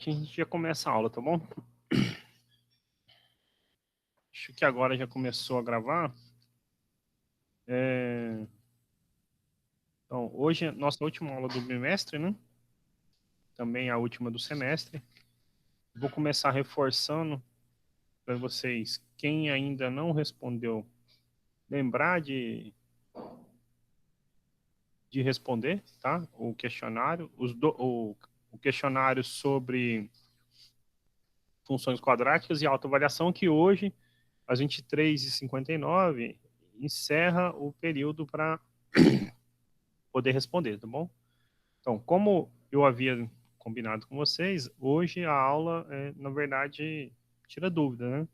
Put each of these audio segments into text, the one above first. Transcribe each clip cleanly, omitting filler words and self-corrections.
A gente já começa a aula, tá bom? Acho que agora já começou a gravar. Então, hoje é nossa última aula do bimestre, né? Também a última do semestre. Vou começar reforçando para vocês, quem ainda não respondeu, lembrar de responder, tá? O questionário, o questionário sobre funções quadráticas e autoavaliação, que hoje, às 23h59, encerra o período para poder responder, tá bom? Então, como eu havia combinado com vocês, hoje a aula, na verdade, tira dúvida, né?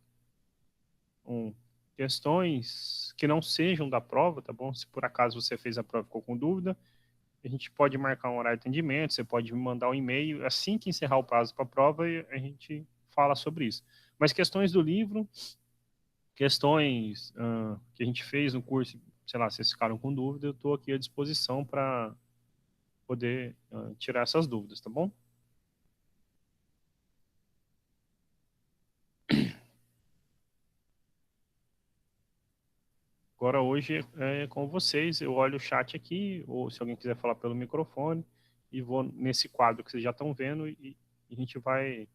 Um, questões que não sejam da prova, tá bom? Se por acaso você fez a prova e ficou com dúvida, a gente pode marcar um horário de atendimento, você pode me mandar um e-mail, assim que encerrar o prazo para a prova, a gente fala sobre isso. Mas questões do livro, questões que a gente fez no curso, sei lá, vocês ficaram com dúvida, eu estou aqui à disposição para poder tirar essas dúvidas, tá bom? Agora hoje é com vocês, eu olho o chat aqui, ou se alguém quiser falar pelo microfone, e vou nesse quadro que vocês já estão vendo e a gente vai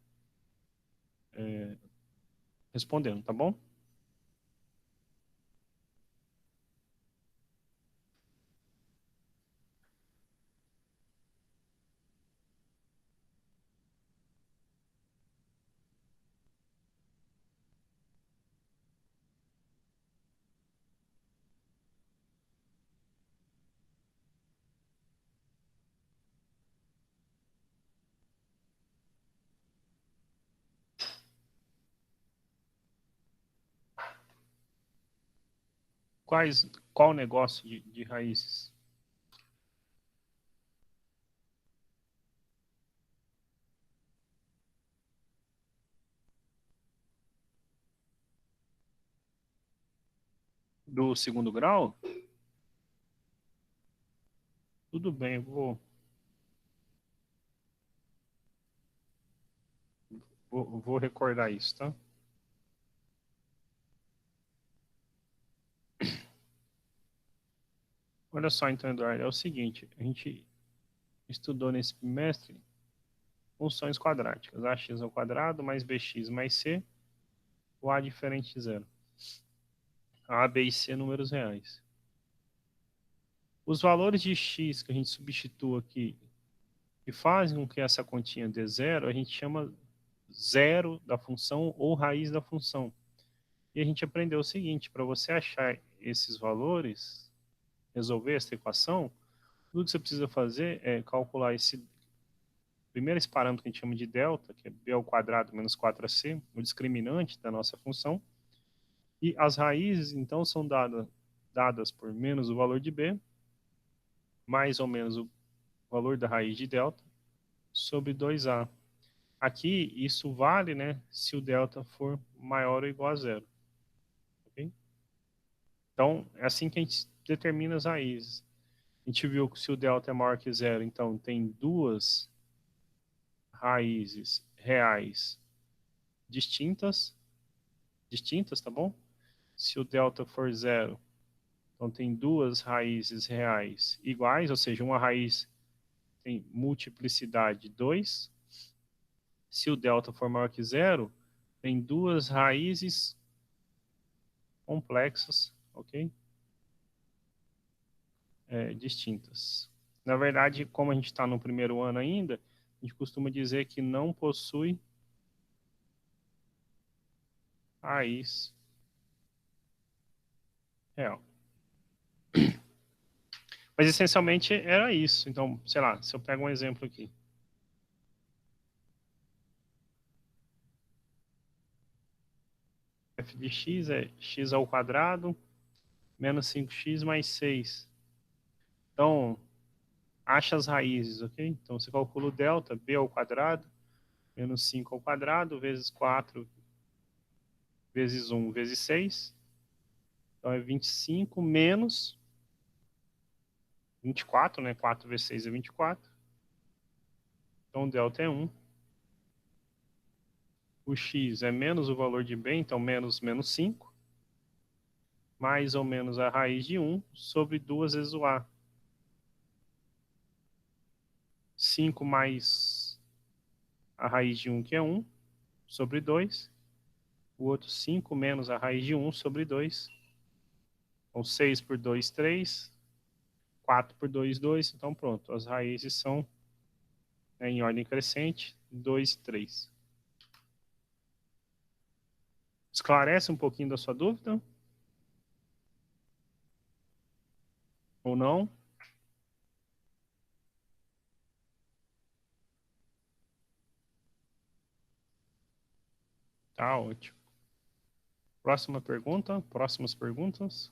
respondendo, tá bom? Qual negócio de raízes? Do segundo grau? Tudo bem, vou recordar isso, tá? Olha só, então, Eduardo, é o seguinte, a gente estudou nesse bimestre funções quadráticas, ax ao quadrado mais bx mais c, o a diferente de zero. A, b e c números reais. Os valores de x que a gente substitua aqui, que fazem com que essa continha dê zero, a gente chama zero da função ou raiz da função. E a gente aprendeu o seguinte, para você achar esses valores, resolver essa equação, tudo que você precisa fazer é calcular primeiro esse parâmetro que a gente chama de delta, que é b ao quadrado menos 4ac, o discriminante da nossa função, e as raízes, então, são dadas por menos o valor de b, mais ou menos o valor da raiz de delta, sobre 2a. Aqui, isso vale, né, se o delta for maior ou igual a zero. Okay? Então, é assim que a gente determina as raízes. A gente viu que se o delta é maior que zero, então tem duas raízes reais distintas, tá bom? Se o delta for zero, então tem duas raízes reais iguais, ou seja, uma raiz tem multiplicidade 2. Se o delta for maior que zero, tem duas raízes complexas, ok? Distintas. Na verdade, como a gente está no primeiro ano ainda, a gente costuma dizer que não possui raiz real. Mas essencialmente era isso. Então, sei lá, se eu pego um exemplo aqui. F de x é x ao quadrado menos 5x mais 6. Então, acha as raízes, ok? Então, você calcula o delta, b ao quadrado menos 5 ao quadrado vezes 4 vezes 1 vezes 6. Então, é 25 menos 24, né? 4 vezes 6 é 24. Então, o delta é 1. O x é menos o valor de b, então menos 5, mais ou menos a raiz de 1 sobre 2 vezes o a. 5 mais a raiz de 1, que é 1, sobre 2. O outro 5 menos a raiz de 1 sobre 2. Então 6 por 2, 3. 4 por 2, 2. Então pronto, as raízes são, né, em ordem crescente, 2 e 3. Esclarece um pouquinho da sua dúvida? Ou não? Tá ótimo. Próxima pergunta, próximas perguntas.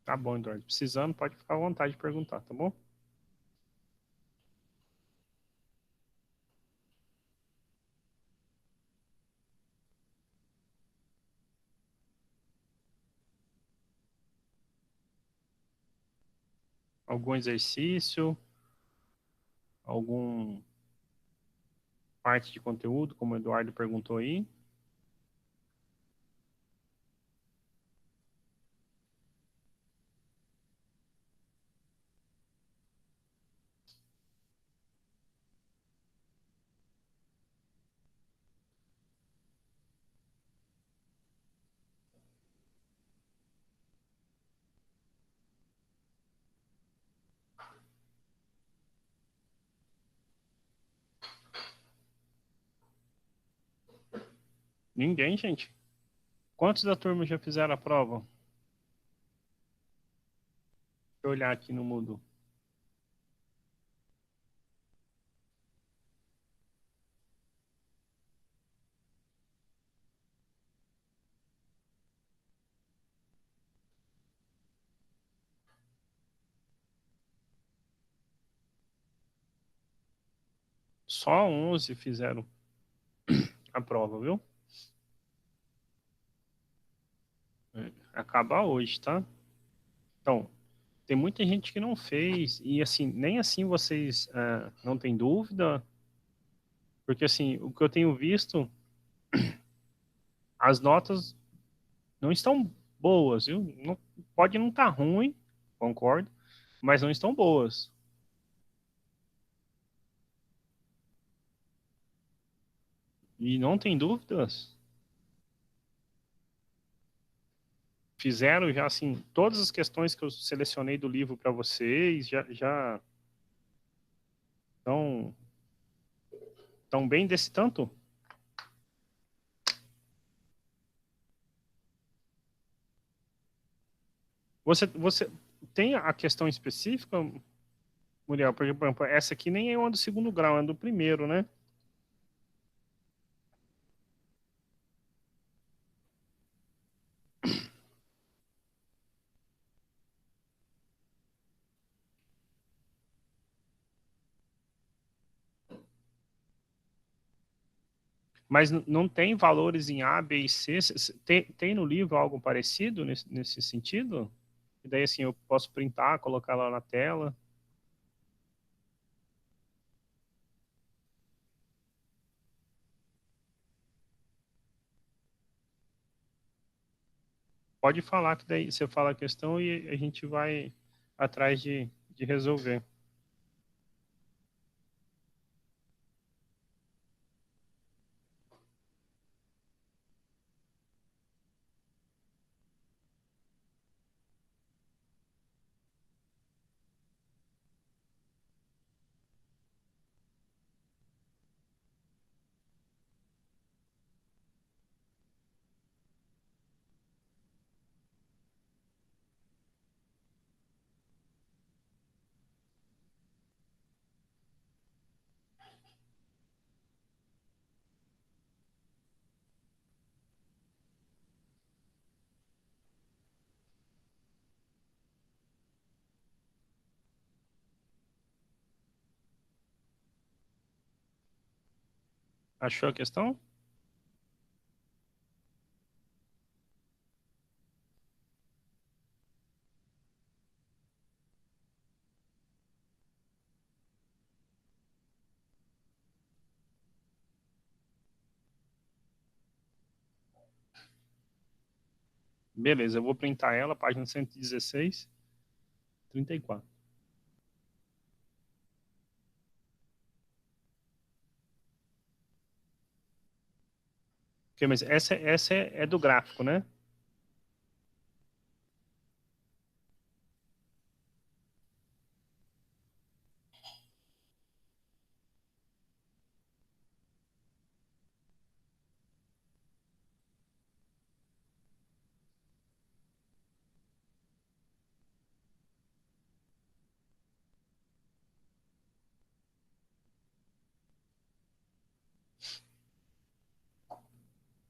Tá bom, Eduardo. Precisando, pode ficar à vontade de perguntar, tá bom? Algum exercício, algum parte de conteúdo, como o Eduardo perguntou aí? Ninguém, gente. Quantos da turma já fizeram a prova? Deixa eu olhar aqui no Moodle. Só 11 fizeram a prova, viu? É, acaba hoje, tá? Então, tem muita gente que não fez, e assim, nem assim vocês não têm dúvida, porque assim, o que eu tenho visto, as notas não estão boas, viu? Não, pode não estar ruim, concordo, mas não estão boas. E não tem dúvidas, fizeram já assim, todas as questões que eu selecionei do livro para vocês, já estão tão bem desse tanto. Você tem a questão específica, Muriel? Por exemplo, essa aqui nem é uma do segundo grau, é do primeiro, né? Mas não tem valores em A, B e C? Tem no livro algo parecido nesse sentido? E daí, assim, eu posso printar, colocar lá na tela. Pode falar que daí você fala a questão e a gente vai atrás de resolver. Achou a questão? Beleza, eu vou printar ela, página 116, 34. Ok, mas essa é do gráfico, né?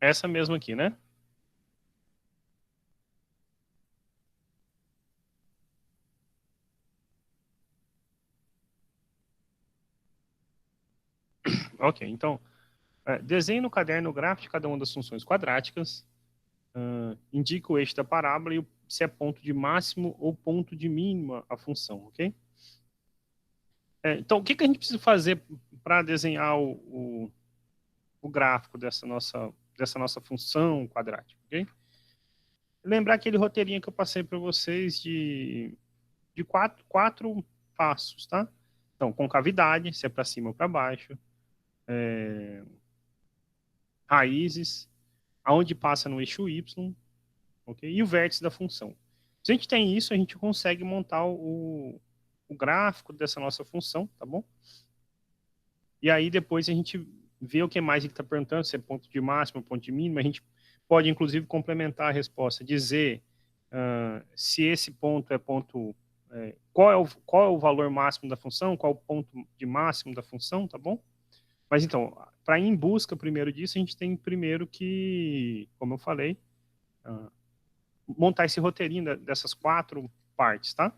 Essa mesma aqui, né? Ok, então, desenhe no caderno o gráfico de cada uma das funções quadráticas, indique o eixo da parábola e se é ponto de máximo ou ponto de mínima a função, ok? Então, o que a gente precisa fazer para desenhar o gráfico dessa nossa função quadrática, ok? Lembrar aquele roteirinho que eu passei para vocês de quatro passos, tá? Então, concavidade, se é para cima ou para baixo, raízes, aonde passa no eixo Y, ok? E o vértice da função. Se a gente tem isso, a gente consegue montar o gráfico dessa nossa função, tá bom? E aí depois a gente vê o que mais ele está perguntando, se é ponto de máximo, ponto de mínimo. A gente pode, inclusive, complementar a resposta, dizer se esse ponto é ponto... qual é o valor máximo da função, qual é o ponto de máximo da função, tá bom? Mas então, para ir em busca primeiro disso, a gente tem primeiro que, como eu falei, montar esse roteirinho dessas quatro partes, tá?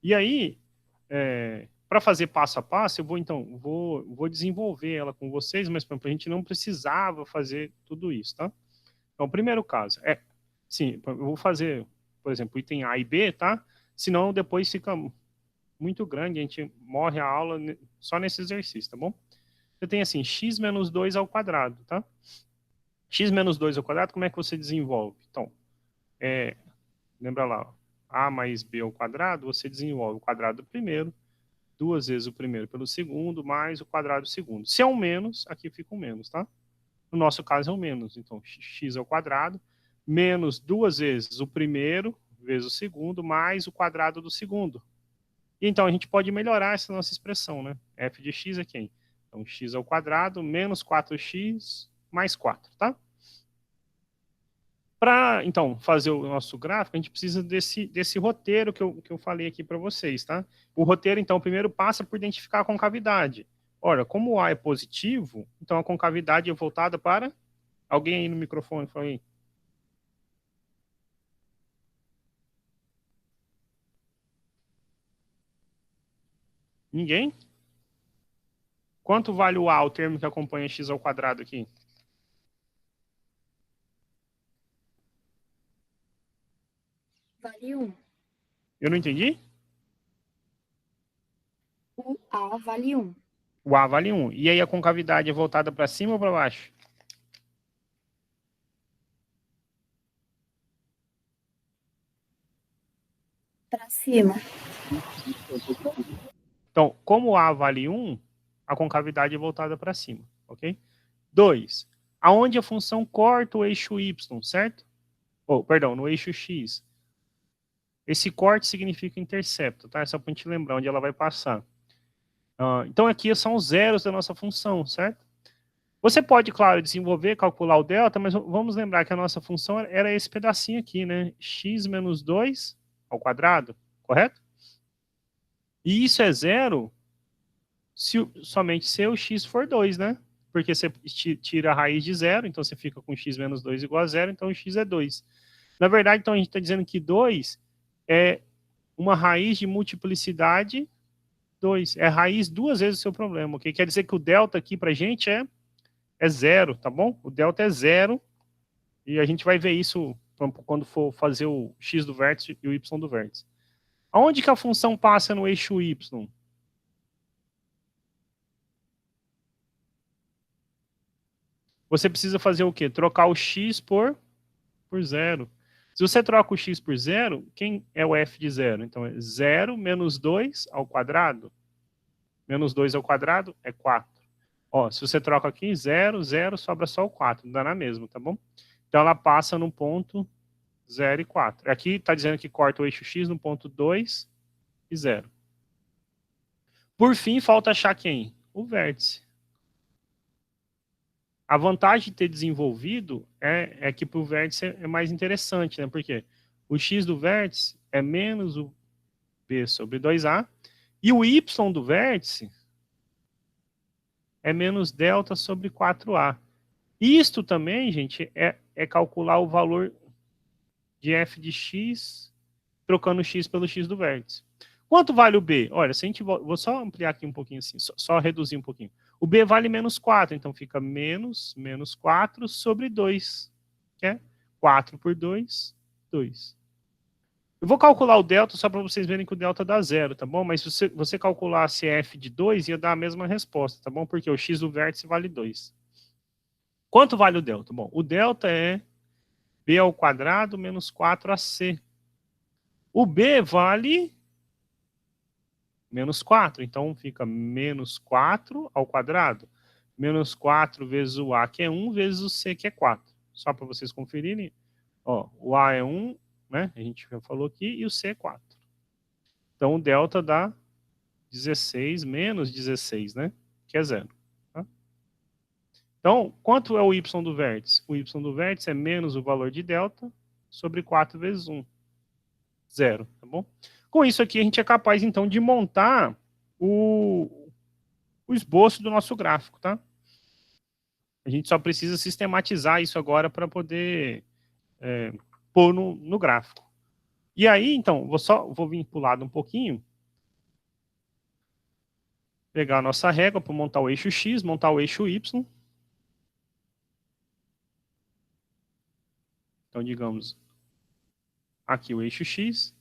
E aí, para fazer passo a passo, eu vou então vou desenvolver ela com vocês, mas por exemplo, a gente não precisava fazer tudo isso, tá? Então, o primeiro caso sim, eu vou fazer, por exemplo, item A e B, tá? Senão depois fica muito grande, a gente morre a aula só nesse exercício, tá bom? Você tem assim, x menos 2 ao quadrado, tá? X menos 2 ao quadrado, como é que você desenvolve? Então, lembra lá, A mais B ao quadrado, você desenvolve o quadrado do primeiro, duas vezes o primeiro pelo segundo, mais o quadrado do segundo. Se é um menos, aqui fica um menos, tá? No nosso caso é um menos. Então, x ao quadrado, menos duas vezes o primeiro, vezes o segundo, mais o quadrado do segundo. E então, a gente pode melhorar essa nossa expressão, né? F de x é quem? Então, x ao quadrado, menos 4x, mais 4, tá? Para, então, fazer o nosso gráfico, a gente precisa desse roteiro que eu falei aqui para vocês, tá? O roteiro, então, primeiro passa por identificar a concavidade. Ora, como o A é positivo, então a concavidade é voltada para... Alguém aí no microfone, fala aí. Ninguém? Quanto vale o A, o termo que acompanha x ao quadrado aqui? Vale 1. Eu não entendi? O A vale 1. O A vale 1. E aí a concavidade é voltada para cima ou para baixo? Para cima. Então, como o A vale 1, a concavidade é voltada para cima, ok? 2. Aonde a função corta o eixo y, certo? Perdão, no eixo x. Esse corte significa intercepto, tá? É só para a gente lembrar onde ela vai passar. Então aqui são os zeros da nossa função, certo? Você pode, claro, desenvolver, calcular o delta, mas vamos lembrar que a nossa função era esse pedacinho aqui, né? X menos 2 ao quadrado, correto? E isso é zero somente se o x for 2, né? Porque você tira a raiz de zero, então você fica com x menos 2 igual a zero, então o x é 2. Na verdade, então a gente está dizendo que 2 é uma raiz de multiplicidade 2. É raiz duas vezes o seu problema, ok? Quer dizer que o delta aqui para a gente é zero, tá bom? O delta é zero e a gente vai ver isso quando for fazer o x do vértice e o y do vértice. Aonde que a função passa no eixo y? Você precisa fazer o quê? Trocar o x por zero. Se você troca o x por zero, quem é o f de zero? Então, é 0 menos 2 ao quadrado. Menos 2 ao quadrado é 4. Ó, se você troca aqui, 0, 0, sobra só o 4. Não dá na mesma, tá bom? Então, ela passa no ponto 0 e 4. Aqui está dizendo que corta o eixo x no ponto 2 e 0. Por fim, falta achar quem? O vértice. A vantagem de ter desenvolvido é que para o vértice é mais interessante, né? Porque o x do vértice é menos o b sobre 2a, e o y do vértice é menos delta sobre 4a. Isto também, gente, é calcular o valor de f de x, trocando x pelo x do vértice. Quanto vale o b? Olha, se a gente vou só ampliar aqui um pouquinho assim, só reduzir um pouquinho. O b vale menos 4, então fica menos 4 sobre 2, que é 4 por 2, 2. Eu vou calcular o delta só para vocês verem que o delta dá zero, tá bom? Mas se você calculasse f de 2, ia dar a mesma resposta, tá bom? Porque o x do vértice vale 2. Quanto vale o delta? Bom, o delta é b ao quadrado menos 4ac. O b vale menos 4, então fica menos 4 ao quadrado. Menos 4 vezes o a, que é 1, vezes o c, que é 4. Só para vocês conferirem. Ó, o a é 1, né? A gente já falou aqui, e o c é 4. Então, o delta dá 16 menos 16, né? Que é 0. Tá? Então, quanto é o y do vértice? O y do vértice é menos o valor de delta sobre 4 vezes 1. 0, tá bom? Com isso aqui, a gente é capaz, então, de montar o esboço do nosso gráfico, tá? A gente só precisa sistematizar isso agora para poder pôr no gráfico. E aí, então, vou vir para o lado um pouquinho, pegar a nossa régua para montar o eixo X, montar o eixo Y. Então, digamos, aqui o eixo X.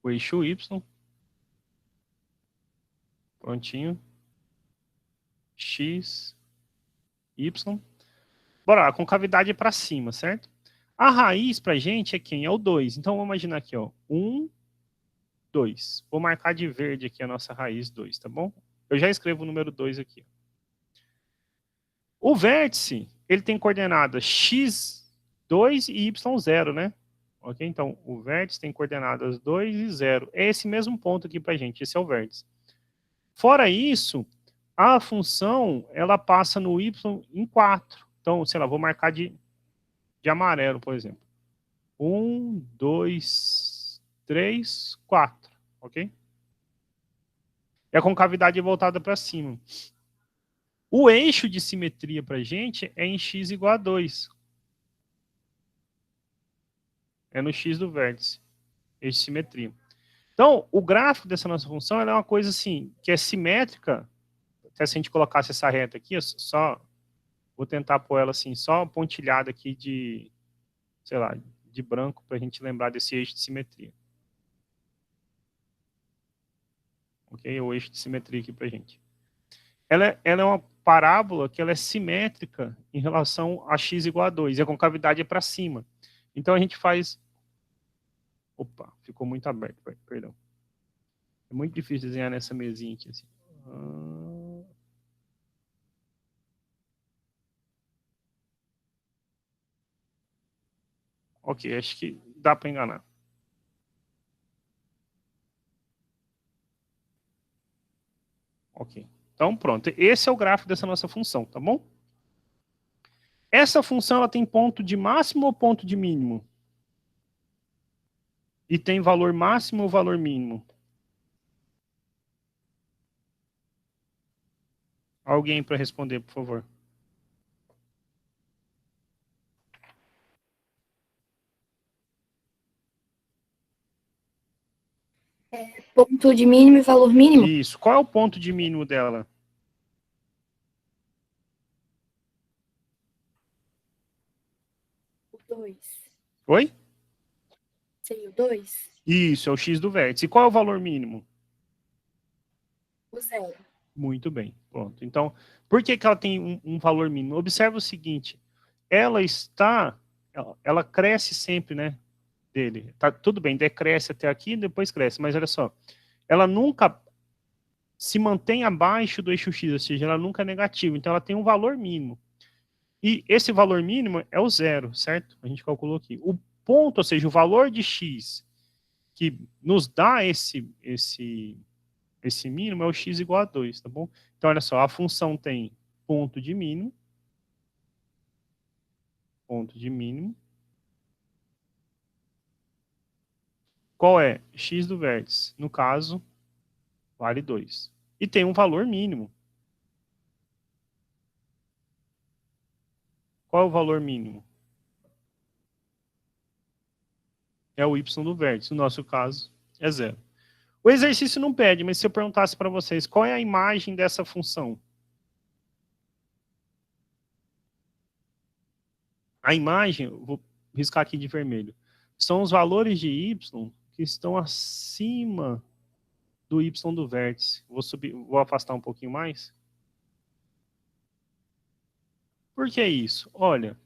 O eixo Y. Prontinho. X, Y. Bora lá, concavidade para cima, certo? A raiz para a gente é quem? É o 2. Então, vamos imaginar aqui, ó. 1, 2. Vou marcar de verde aqui a nossa raiz 2, tá bom? Eu já escrevo o número 2 aqui. O vértice, ele tem coordenadas x2 e y0, né? Ok? Então, o vértice tem coordenadas 2 e 0. É esse mesmo ponto aqui para a gente. Esse é o vértice. Fora isso, a função, ela passa no y em 4. Então, sei lá, vou marcar de amarelo, por exemplo. 1, 2, 3, 4. Ok? E a concavidade é voltada para cima. O eixo de simetria para a gente é em x igual a 2. É no x do vértice. Eixo de simetria. Então, o gráfico dessa nossa função é uma coisa assim, que é simétrica. Até se a gente colocasse essa reta aqui, só vou tentar pôr ela assim, só pontilhada aqui de, sei lá, de branco, para a gente lembrar desse eixo de simetria. Ok? O eixo de simetria aqui para a gente. Ela é uma parábola que ela é simétrica em relação a x igual a 2, e a concavidade é para cima. Então, a gente faz... Opa, ficou muito aberto, perdão. É muito difícil desenhar nessa mesinha aqui. Assim. Ok, acho que dá para enganar. Ok. Então, pronto. Esse é o gráfico dessa nossa função, tá bom? Essa função ela tem ponto de máximo ou ponto de mínimo? E tem valor máximo ou valor mínimo? Alguém para responder, por favor. Ponto de mínimo e valor mínimo? Isso. Qual é o ponto de mínimo dela? O 2. Oi? Seria o 2? Isso, é o x do vértice. E qual é o valor mínimo? O 0. Muito bem, pronto. Então, por que que ela tem um valor mínimo? Observa o seguinte, ela cresce sempre, né, dele. Tá, tudo bem, decresce até aqui e depois cresce, mas olha só, ela nunca se mantém abaixo do eixo x, ou seja, ela nunca é negativa, então ela tem um valor mínimo. E esse valor mínimo é o zero, certo? A gente calculou aqui. O ponto, ou seja, o valor de x que nos dá esse mínimo é o x igual a 2, tá bom? Então, olha só, a função tem ponto de mínimo, qual é? X do vértice, no caso, vale 2. E tem um valor mínimo. Qual é o valor mínimo? É o y do vértice, no nosso caso, é 0. O exercício não pede, mas se eu perguntasse para vocês, qual é a imagem dessa função? A imagem, vou riscar aqui de vermelho, são os valores de y que estão acima do y do vértice. Vou afastar um pouquinho mais. Por que isso? Olha,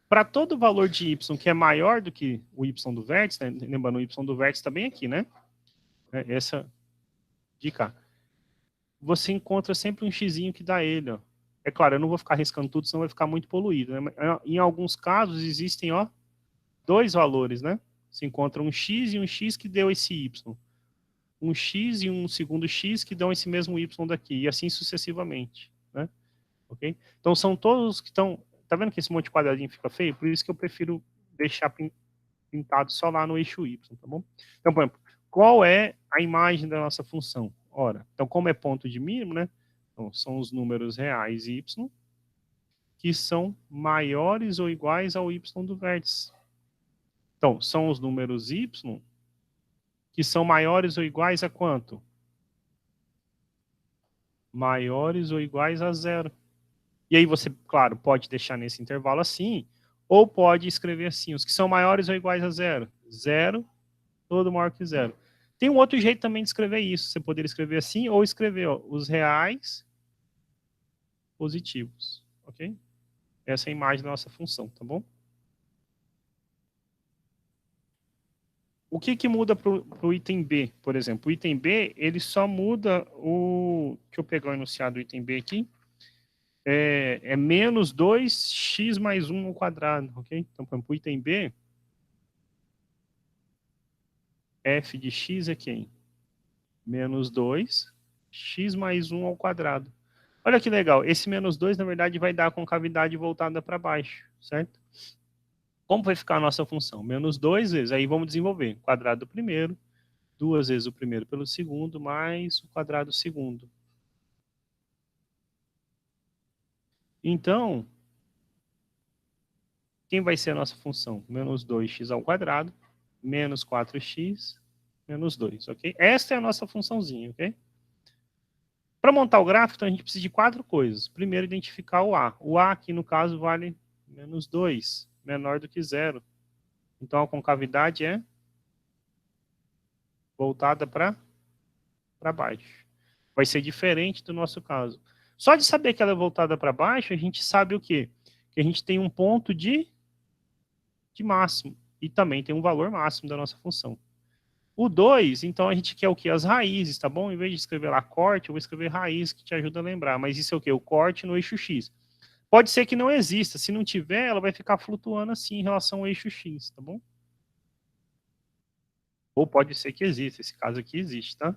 para todo valor de y que é maior do que o y do vértice, né? Lembrando, o y do vértice está bem aqui, né? Essa de cá. Você encontra sempre um xizinho que dá ele, ó. É claro, eu não vou ficar riscando tudo, senão vai ficar muito poluído, né? Em alguns casos existem, ó, dois valores, né? Se encontra um x e um x que deu esse y. Um x e um segundo x que dão esse mesmo y daqui, e assim sucessivamente, né? Ok? Então são todos que estão... Tá vendo que esse monte de quadradinho fica feio? Por isso que eu prefiro deixar pintado só lá no eixo y, tá bom? Então, por exemplo, qual é a imagem da nossa função? Ora, então como é ponto de mínimo, né? Então, são os números reais y que são maiores ou iguais ao y do vértice. Então, são os números y que são maiores ou iguais a quanto? Maiores ou iguais a 0. E aí você, claro, pode deixar nesse intervalo assim, ou pode escrever assim, os que são maiores ou iguais a 0. 0, todo maior que 0. Tem um outro jeito também de escrever isso. Você poderia escrever assim, ou escrever ó, os reais positivos, ok? Essa é a imagem da nossa função, tá bom? O que muda para o item B, por exemplo? O item B, ele só muda o... Deixa eu pegar o enunciado do item B aqui. É menos 2x mais 1 ao quadrado, ok? Então, para o item B, f de x é quem? Menos 2, x mais 1 ao quadrado. Olha que legal, esse menos 2, na verdade, vai dar a concavidade voltada para baixo, certo? Como vai ficar a nossa função? Menos 2 vezes, aí vamos desenvolver. Quadrado do primeiro, 2 vezes o primeiro pelo segundo, mais o quadrado do segundo. Então, quem vai ser a nossa função? Menos 2x ao quadrado, menos 4x, menos 2, ok? Esta é a nossa funçãozinha, ok? Para montar o gráfico, então, a gente precisa de 4 coisas. Primeiro, identificar o A. O A aqui, no caso, vale menos 2, menor do que 0. Então, a concavidade é voltada para baixo. Vai ser diferente do nosso caso. Só de saber que ela é voltada para baixo, a gente sabe o quê? Que a gente tem um ponto de máximo. E também tem um valor máximo da nossa função. O 2, então a gente quer o quê? As raízes, tá bom? Em vez de escrever lá corte, eu vou escrever raiz, que te ajuda a lembrar. Mas isso é o quê? O corte no eixo X. Pode ser que não exista. Se não tiver, ela vai ficar flutuando assim em relação ao eixo X, tá bom? Ou pode ser que exista. Esse caso aqui existe, tá?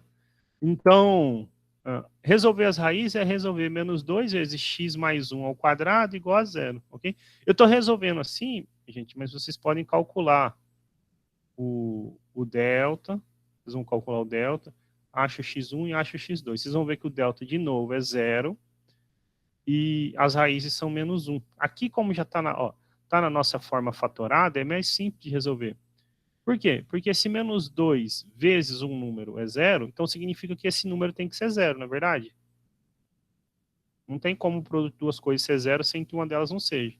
Então, resolver as raízes é resolver menos 2 vezes x mais 1 ao quadrado igual a 0, ok? Eu estou resolvendo assim, gente, mas vocês podem calcular o delta, vocês vão calcular o delta, acho x1 e acho x2. Vocês vão ver que o delta, de novo, é 0 e as raízes são menos 1. Aqui, como já está na nossa forma fatorada, é mais simples de resolver. Por quê? Porque se menos 2 vezes um número é 0, então significa que esse número tem que ser 0, não é verdade? Não tem como o produto de duas coisas ser 0 sem que uma delas não seja.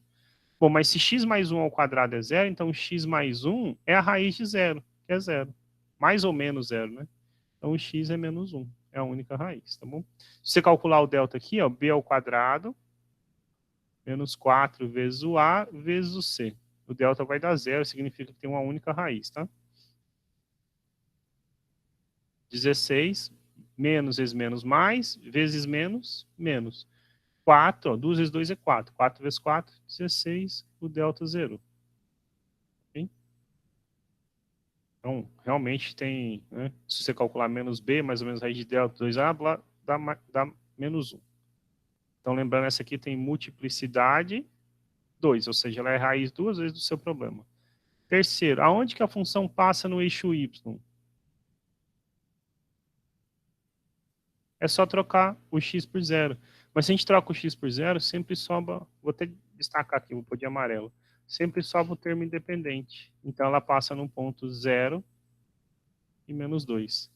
Bom, mas se x mais 1 ao quadrado é 0, então x mais 1 é a raiz de 0, que é 0. mais ou menos zero, né? Então, o x é menos 1, é a única raiz, tá bom? Se você calcular o delta aqui, ó, b ao quadrado, menos 4 vezes o a, vezes o c. O delta vai dar zero, significa que tem uma única raiz, tá? 16, menos vezes menos mais, vezes menos, menos. 4, ó, 2 vezes 2 é 4. 4 vezes 4, 16, o delta zero. Okay? Então, realmente tem, né, se você calcular menos b, mais ou menos raiz de delta 2a, dá menos 1. Então, lembrando, essa aqui tem multiplicidade 2, ou seja, ela é raiz duas vezes do seu problema. Terceiro, aonde que a função passa no eixo y? É só trocar o x por zero. Mas se a gente troca o x por zero, sempre sobra, vou até destacar aqui, vou pôr de amarelo, sempre sobra o termo independente. Então, ela passa no ponto 0 e menos 2.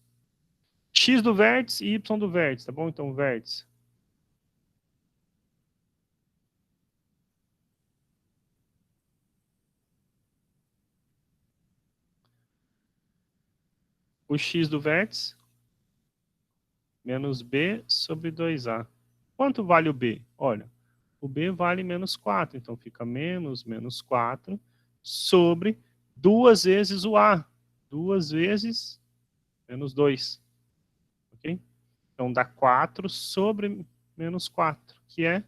X do vértice e y do vértice, tá bom? Então, vértice. O x do vértice, menos b sobre 2a. Quanto vale o b? Olha, o b vale menos 4, então fica menos 4 sobre 2 vezes o a. 2 vezes menos 2. Ok? Então dá 4 sobre menos 4, que é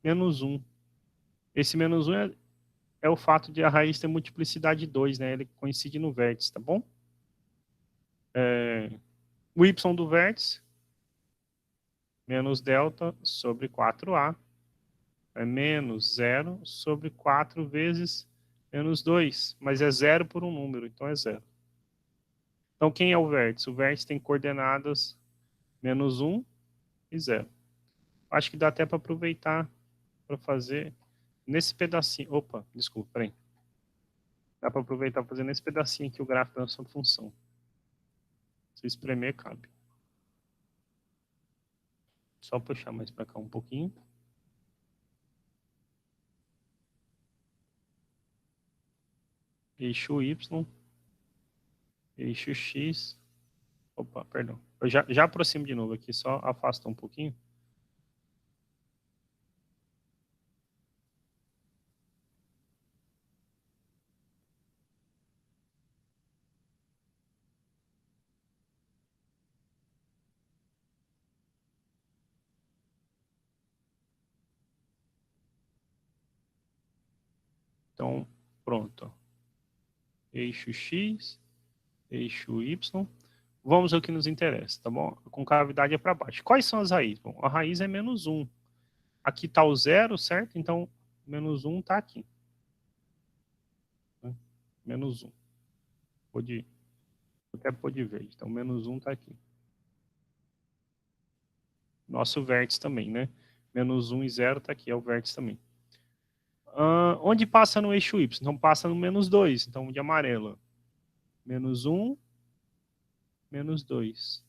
menos 1. Esse menos 1 é o fato de a raiz ter multiplicidade 2, né? Ele coincide no vértice, tá bom? O y do vértice, menos delta sobre 4a, é menos 0 sobre 4 vezes menos 2, mas é zero por um número, então é zero. Então, quem é o vértice? O vértice tem coordenadas menos 1 e 0. Acho que dá até para aproveitar para fazer nesse pedacinho. Opa, desculpa, peraí. Dá para aproveitar para fazer nesse pedacinho aqui o gráfico da nossa função. Se espremer, cabe. Só puxar mais para cá um pouquinho. Eixo Y, eixo X. Opa, perdão. Eu já aproximo de novo aqui, só afasta um pouquinho. Então, pronto. Eixo X, eixo Y. Vamos ao que nos interessa, tá bom? A concavidade é para baixo. Quais são as raízes? Bom, a raiz é menos 1. Aqui está o zero, certo? Então, menos 1 está aqui. Menos 1. Pode, até pôr de verde. Então, menos 1 está aqui. Nosso vértice também, né? Menos 1 e 0 está aqui, é o vértice também. Onde passa no eixo Y? Então, passa no menos 2. Então, de amarelo. Menos 1, menos 2.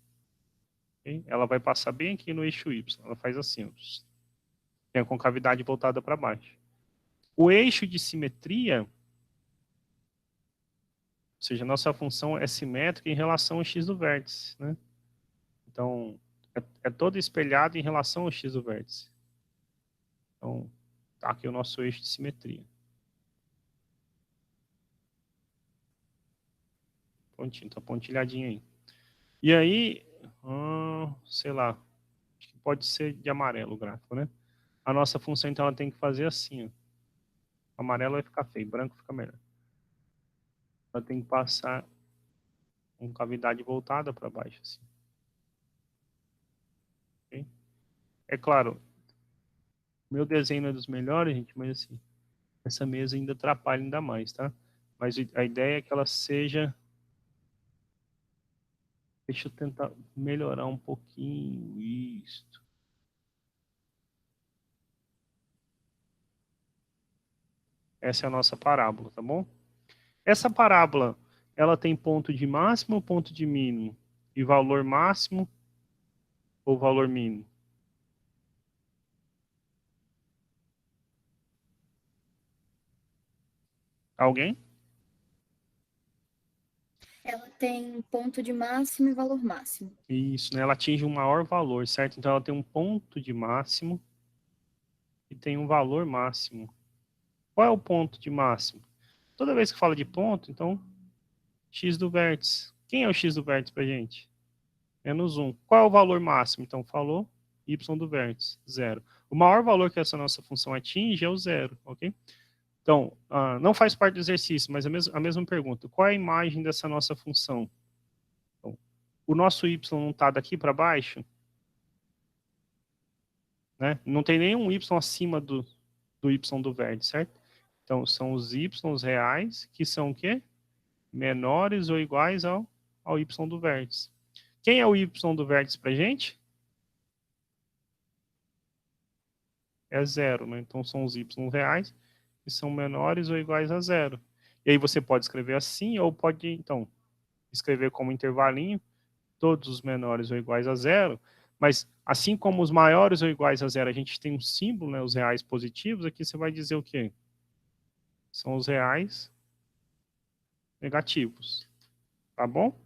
Okay? Ela vai passar bem aqui no eixo Y. Ela faz assim, ó. Tem a concavidade voltada para baixo. O eixo de simetria, ou seja, a nossa função é simétrica em relação ao x do vértice, né? Então, é todo espelhado em relação ao x do vértice. Então, tá aqui o nosso eixo de simetria. Pontinho, tá pontilhadinho aí. E aí, sei lá, acho que pode ser de amarelo o gráfico, né? A nossa função, então, ela tem que fazer assim, ó. Amarelo vai ficar feio, branco fica melhor. Ela tem que passar com cavidade voltada para baixo, assim. Okay? É claro, meu desenho não é dos melhores, gente, mas assim, essa mesa ainda atrapalha ainda mais, tá? Mas a ideia é que ela seja... Deixa eu tentar melhorar um pouquinho isto. Essa é a nossa parábola, tá bom? Essa parábola, ela tem ponto de máximo ou ponto de mínimo? E valor máximo ou valor mínimo? Alguém? Ela tem ponto de máximo e valor máximo. Isso, né? Ela atinge um maior valor, certo? Então ela tem um ponto de máximo e tem um valor máximo. Qual é o ponto de máximo? Toda vez que fala de ponto, então, x do vértice. Quem é o x do vértice pra gente? -1. Qual é o valor máximo? Então, falou y do vértice, 0. O maior valor que essa nossa função atinge é o 0, ok? Então, não faz parte do exercício, mas a mesma pergunta. Qual é a imagem dessa nossa função? Então, o nosso y não está daqui para baixo? Né? Não tem nenhum y acima do y do vértice, certo? Então, são os y reais, que são o quê? Menores ou iguais ao y do vértice. Quem é o y do vértice para a gente? É 0, né? Então, são os y reais, que são menores ou iguais a 0. E aí você pode escrever assim, ou pode, então, escrever como intervalinho, todos os menores ou iguais a 0, mas assim como os maiores ou iguais a 0, a gente tem um símbolo, né, os reais positivos, aqui você vai dizer o quê? São os reais negativos. Tá bom?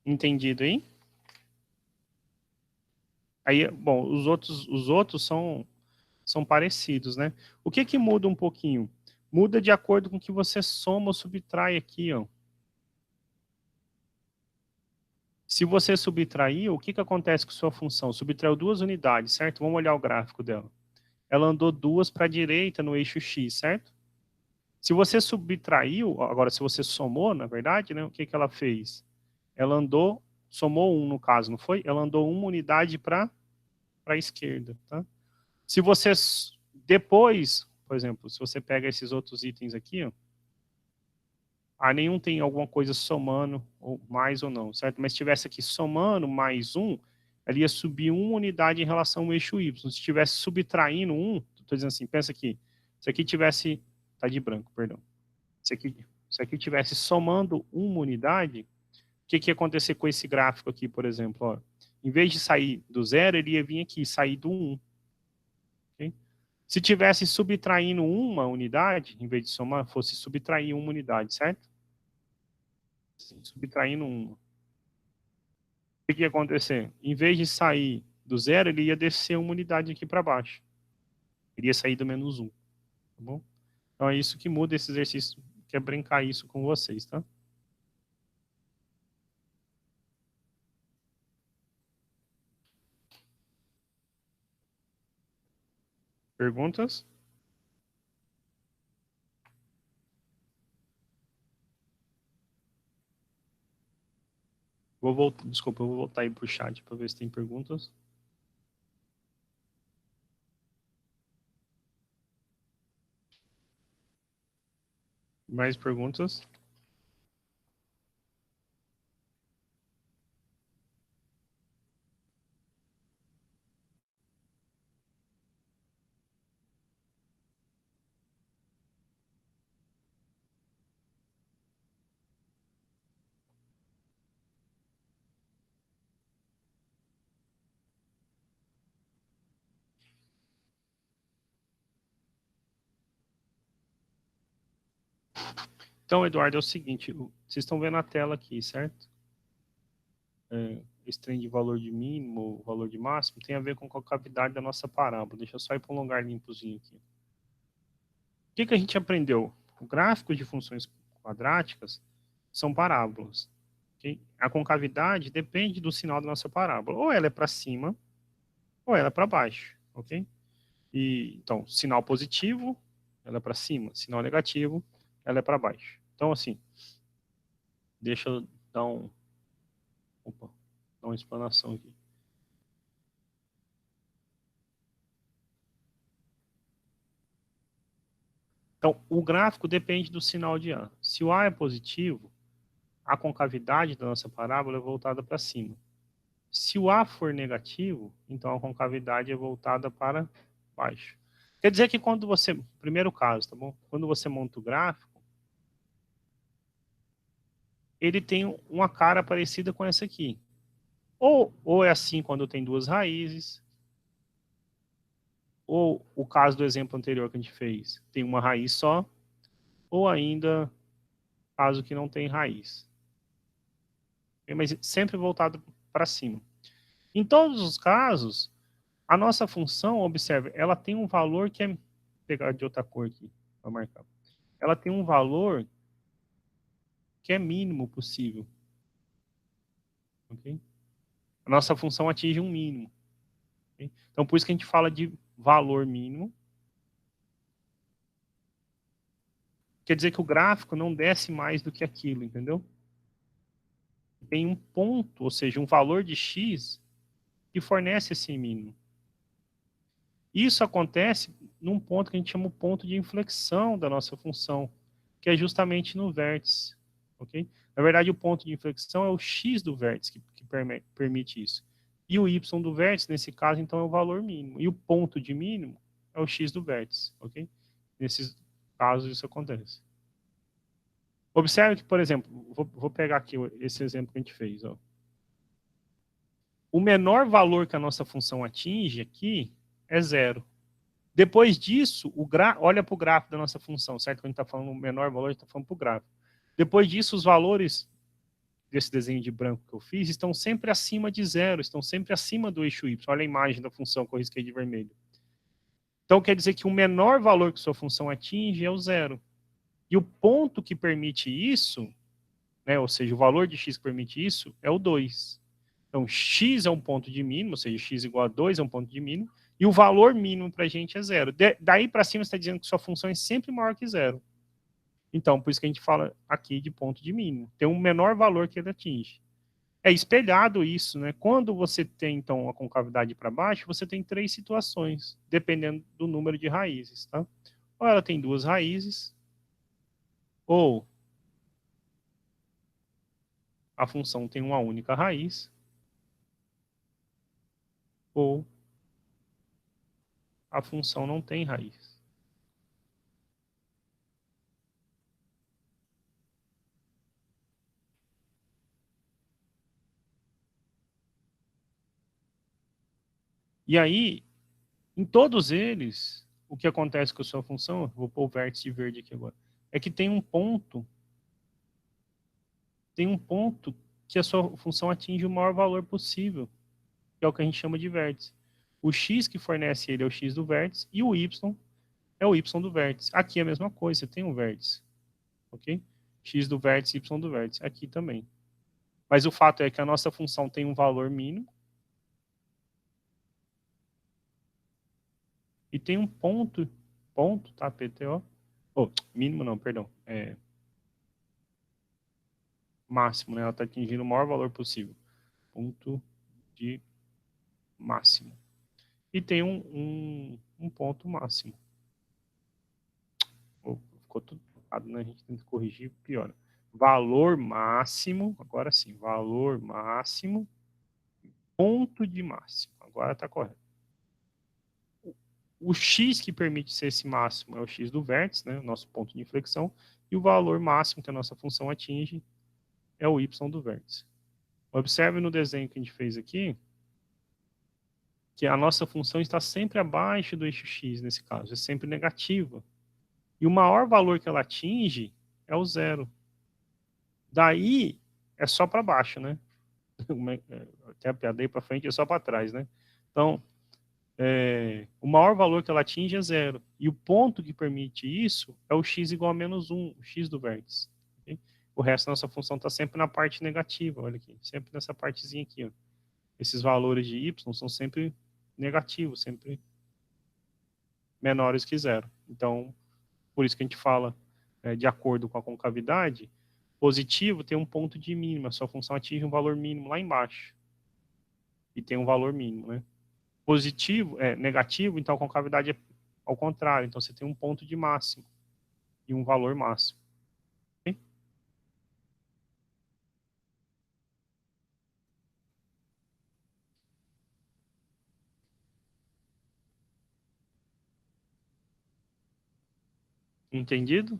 Entendido aí? Aí, bom, os outros são parecidos, né? O que que muda um pouquinho? Muda de acordo com o que você soma ou subtrai aqui, ó. Se você subtrair, o que que acontece com sua função? Subtraiu 2 unidades, certo? Vamos olhar o gráfico dela. Ela andou 2 para a direita no eixo X, certo? Se você subtraiu, agora se você somou, na verdade, né, o que que ela fez? Ela andou, somou 1 no caso, não foi? Ela andou 1 unidade para a esquerda, tá? Se você depois, por exemplo, se você pega esses outros itens aqui, ó, nenhum tem alguma coisa somando ou mais ou não, certo? Mas se tivesse aqui somando mais 1, ela ia subir 1 unidade em relação ao eixo Y. Se estivesse subtraindo 1, estou dizendo assim, pensa aqui, se aqui tivesse, tá de branco, perdão. Se aqui tivesse somando 1 unidade, o que que ia acontecer com esse gráfico aqui, por exemplo? Ó, em vez de sair do 0, ele ia vir aqui, sair do 1. Okay? Se tivesse subtraindo 1 unidade, em vez de somar, fosse subtrair 1 unidade, certo? Subtraindo 1. O que ia acontecer? Em vez de sair do 0, ele ia descer 1 unidade aqui para baixo. Ele ia sair do -1. Tá bom? Então é isso que muda esse exercício. Quer brincar isso com vocês, tá? Perguntas? Desculpa, eu vou voltar aí pro chat para ver se tem perguntas. Mais perguntas? Então, Eduardo, é o seguinte, vocês estão vendo a tela aqui, certo? Esse trem de valor de mínimo, valor de máximo, tem a ver com a concavidade da nossa parábola. Deixa eu só ir para um lugar limpozinho aqui. O que que a gente aprendeu? O gráfico de funções quadráticas são parábolas. Okay? A concavidade depende do sinal da nossa parábola. Ou ela é para cima, ou ela é para baixo. Ok? Então, sinal positivo, ela é para cima. Sinal negativo, ela é para baixo. Então, assim, deixa eu dar opa, dar uma explanação aqui. Então, o gráfico depende do sinal de A. Se o A é positivo, a concavidade da nossa parábola é voltada para cima. Se o A for negativo, então a concavidade é voltada para baixo. Quer dizer que quando você, primeiro caso, tá bom? Quando você monta o gráfico, ele tem uma cara parecida com essa aqui. Ou é assim quando tem duas raízes, ou o caso do exemplo anterior que a gente fez, tem uma raiz só, ou ainda caso que não tem raiz. Mas sempre voltado para cima. Em todos os casos, a nossa função, observe, ela tem um valor que é... Vou pegar de outra cor aqui para marcar. Ela tem um valor que é mínimo possível. Ok? A nossa função atinge um mínimo. Okay? Então, por isso que a gente fala de valor mínimo. Quer dizer que o gráfico não desce mais do que aquilo, entendeu? Tem um ponto, ou seja, um valor de x que fornece esse mínimo. Isso acontece num ponto que a gente chama o ponto de inflexão da nossa função, que é justamente no vértice. Okay? Na verdade, o ponto de inflexão é o x do vértice que permite isso. E o y do vértice, nesse caso, então, é o valor mínimo. E o ponto de mínimo é o x do vértice. Okay? Nesses casos, isso acontece. Observe que, por exemplo, vou pegar aqui esse exemplo que a gente fez. Ó. O menor valor que a nossa função atinge aqui é zero. Depois disso, olha para o gráfico da nossa função, certo? Quando a gente está falando o menor valor, a gente está falando para o gráfico. Depois disso, os valores desse desenho de branco que eu fiz estão sempre acima de zero, estão sempre acima do eixo y. Olha a imagem da função que eu risquei de vermelho. Então, quer dizer que o menor valor que sua função atinge é o zero. E o ponto que permite isso, né, ou seja, o valor de x que permite isso, é o 2. Então, x é um ponto de mínimo, ou seja, x igual a 2 é um ponto de mínimo, e o valor mínimo para a gente é zero. Daí para cima, você está dizendo que sua função é sempre maior que zero. Então, por isso que a gente fala aqui de ponto de mínimo. Tem um menor valor que ele atinge. É espelhado isso, né? Quando você tem, então, a concavidade para baixo, você tem três situações, dependendo do número de raízes, tá? Ou ela tem duas raízes, ou a função tem uma única raiz, ou a função não tem raiz. E aí, em todos eles, o que acontece com a sua função, vou pôr o vértice verde aqui agora, é que tem um ponto que a sua função atinge o maior valor possível, que é o que a gente chama de vértice. O x que fornece ele é o x do vértice e o y é o y do vértice. Aqui é a mesma coisa, você tem um vértice, ok? X do vértice, y do vértice. Aqui também. Mas o fato é que a nossa função tem um valor mínimo e tem um ponto, tá, PTO? Oh, mínimo não, perdão. É máximo, né? Ela está atingindo o maior valor possível. Ponto de máximo. E tem um ponto máximo. Oh, ficou tudo errado, né? A gente tem que corrigir, piora. Valor máximo, agora sim, valor máximo, ponto de máximo. Agora está correto. O x que permite ser esse máximo é o x do vértice, né? O nosso ponto de inflexão. E o valor máximo que a nossa função atinge é o y do vértice. Observe no desenho que a gente fez aqui, que a nossa função está sempre abaixo do eixo x, nesse caso, é sempre negativa. E o maior valor que ela atinge é o zero. Daí é só para baixo, né? Até a piada aí para frente é só para trás, né? Então, o maior valor que ela atinge é zero. E o ponto que permite isso é o x igual a menos 1, o x do vértice. Okay? O resto da nossa função está sempre na parte negativa, olha aqui, sempre nessa partezinha aqui. Ó. Esses valores de y são sempre negativos, sempre menores que zero. Então, por isso que a gente fala, de acordo com a concavidade, positivo tem um ponto de mínima, sua função atinge um valor mínimo lá embaixo. E tem um valor mínimo, né? Positivo, negativo, então a concavidade é ao contrário. Então você tem um ponto de máximo e um valor máximo. Okay? Entendido?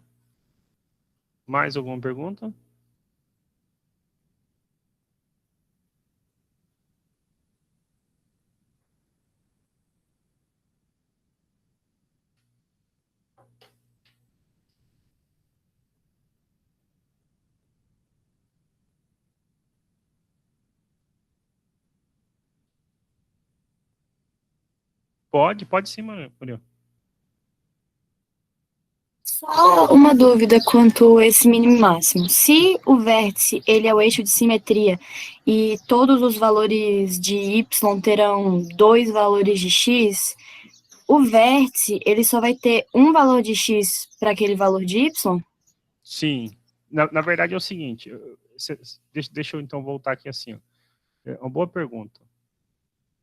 Mais alguma pergunta? Pode sim, Muriel. Só uma dúvida quanto a esse mínimo e máximo. Se o vértice ele é o eixo de simetria e todos os valores de y terão dois valores de x, o vértice ele só vai ter um valor de x para aquele valor de y? Sim. Na verdade é o seguinte, deixa eu então voltar aqui assim. Ó. É uma boa pergunta.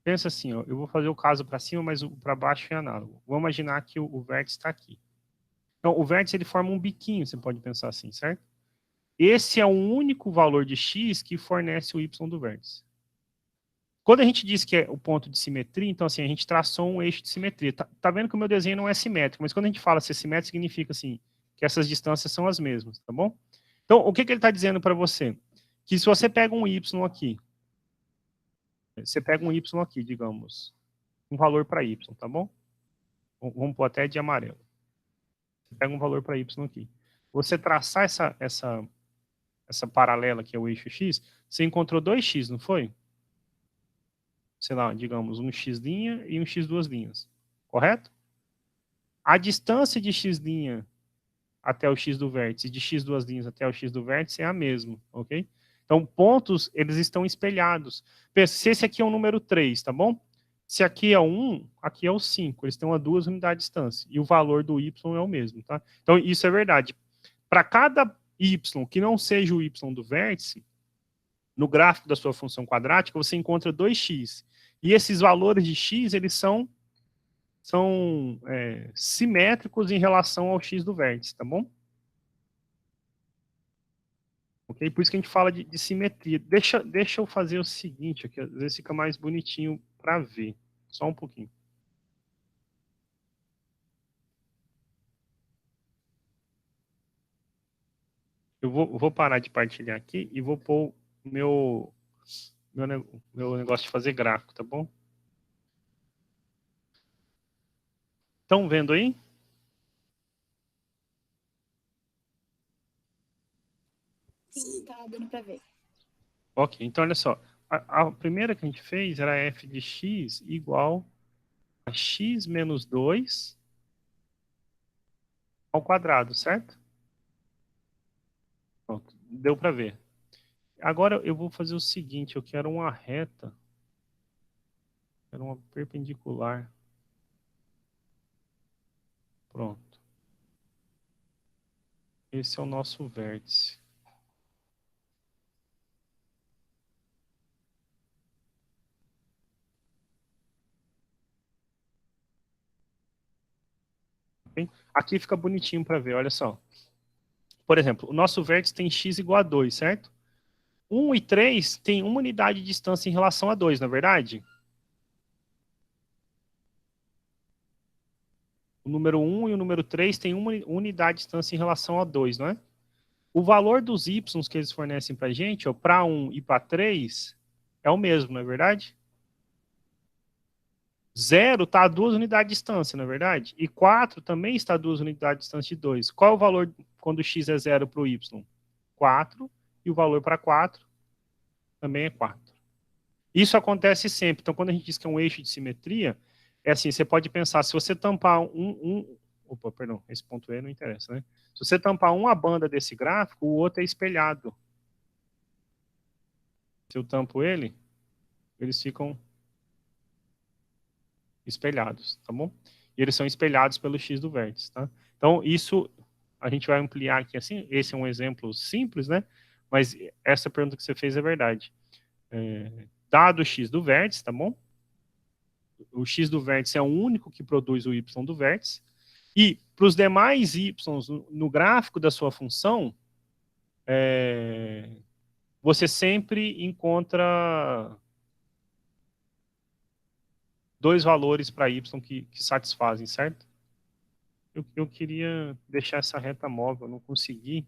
Pensa assim, ó, eu vou fazer o caso para cima, mas o para baixo é análogo. Vamos imaginar que o vértice está aqui. Então, o vértice ele forma um biquinho, você pode pensar assim, certo? Esse é o único valor de x que fornece o y do vértice. Quando a gente diz que é o ponto de simetria, então assim, a gente traçou um eixo de simetria. Tá vendo que o meu desenho não é simétrico, mas quando a gente fala ser simétrico, significa assim, que essas distâncias são as mesmas, tá bom? Então, o que ele está dizendo para você? Que se você pega um y aqui, digamos, um valor para y, tá bom? Vamos pôr até de amarelo. Você pega um valor para y aqui. Você traçar essa paralela que é o eixo x, você encontrou 2x, não foi? Sei lá, digamos, um x' e um x duas linhas. Correto? A distância de x' até o x do vértice e de x duas linhas até o x do vértice é a mesma, ok? Então, pontos, eles estão espelhados. Pensa, se esse aqui é um número 3, tá bom? Se aqui é o 1, aqui é o 5. Eles estão a 2 unidades de distância. E o valor do y é o mesmo, tá? Então, isso é verdade. Para cada y que não seja o y do vértice, no gráfico da sua função quadrática, você encontra 2x. E esses valores de x, eles são simétricos em relação ao x do vértice, tá bom? Ok? Por isso que a gente fala de simetria. Deixa eu fazer o seguinte aqui, às vezes fica mais bonitinho para ver. Só um pouquinho. Eu vou parar de partilhar aqui e vou pôr meu negócio de fazer gráfico, tá bom? Estão vendo aí? Sim, tá dando para ver. Ok, então olha só. A primeira que a gente fez era f de x igual a x menos 2 ao quadrado, certo? Pronto, deu para ver. Agora eu vou fazer o seguinte, eu quero uma reta, quero uma perpendicular. Pronto. Esse é o nosso vértice. Okay? Aqui fica bonitinho para ver, olha só. Por exemplo, o nosso vértice tem x igual a 2, certo? 1 e 3 tem uma unidade de distância em relação a 2, não é verdade? O número 1 e o número 3 tem uma unidade de distância em relação a 2, não é? O valor dos y que eles fornecem para a gente, para 1 e para 3, é o mesmo, não é verdade? 0 está a 2 unidades de distância, não é verdade? E 4 também está a 2 unidades de distância de 2. Qual é o valor quando x é 0 para o y? 4. E o valor para 4 também é 4. Isso acontece sempre. Então, quando a gente diz que é um eixo de simetria, é assim, você pode pensar, se você tampar opa, perdão, esse ponto E não interessa, né? Se você tampar uma banda desse gráfico, o outro é espelhado. Se eu tampo ele, eles ficam espelhados, tá bom? E eles são espelhados pelo x do vértice, tá? Então, isso a gente vai ampliar aqui assim, esse é um exemplo simples, né? Mas essa pergunta que você fez é verdade. Dado o x do vértice, tá bom? O x do vértice é o único que produz o y do vértice. E para os demais y no gráfico da sua função, você sempre encontra dois valores para y que satisfazem, certo? Eu queria deixar essa reta móvel, não consegui.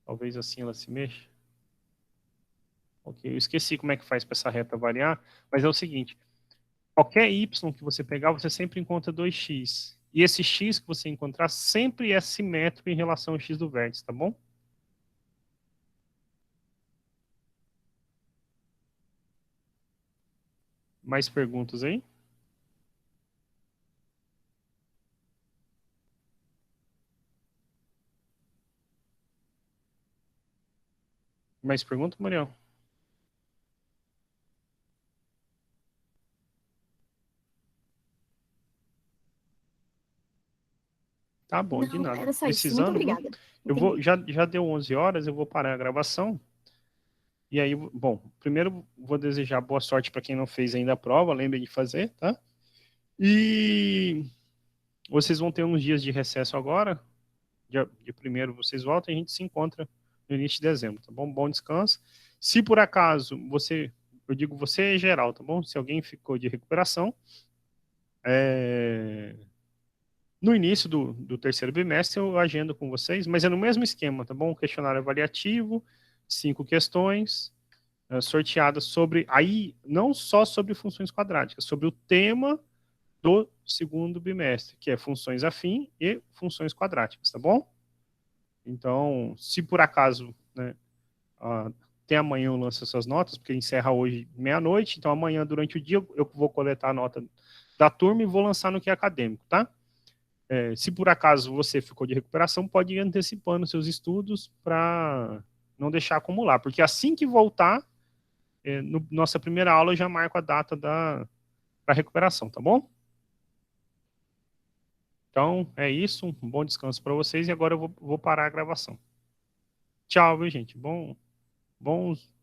Talvez assim ela se mexa. Ok, eu esqueci como é que faz para essa reta variar, mas é o seguinte, qualquer y que você pegar, você sempre encontra 2x. E esse x que você encontrar sempre é simétrico em relação ao x do vértice, tá bom? Mais perguntas aí? Mais perguntas, Mariel? Tá bom, de Não, nada. era só isso. Muito Precisando, viu? obrigada. Eu vou, Entendi. já deu 11 horas, eu vou parar a gravação. E aí, bom, primeiro vou desejar boa sorte para quem não fez ainda a prova, lembre de fazer, tá? E vocês vão ter uns dias de recesso agora. De primeiro vocês voltam e a gente se encontra no início de dezembro, tá bom? Bom descanso. Se por acaso você, eu digo você em geral, tá bom? Se alguém ficou de recuperação, é, no início do terceiro bimestre eu agendo com vocês, mas é no mesmo esquema, tá bom? Questionário avaliativo, 5 questões, sorteadas sobre, aí não só sobre funções quadráticas, sobre o tema do segundo bimestre, que é funções afim e funções quadráticas, tá bom? Então, se por acaso, né, até amanhã eu lanço essas notas, porque encerra hoje meia-noite, então amanhã durante o dia eu vou coletar a nota da turma e vou lançar no que é acadêmico, tá? Se por acaso você ficou de recuperação, pode ir antecipando seus estudos para não deixar acumular, porque assim que voltar, nossa primeira aula eu já marco a data da recuperação, tá bom? Então é isso, um bom descanso para vocês e agora eu vou parar a gravação. Tchau, viu, gente? Bons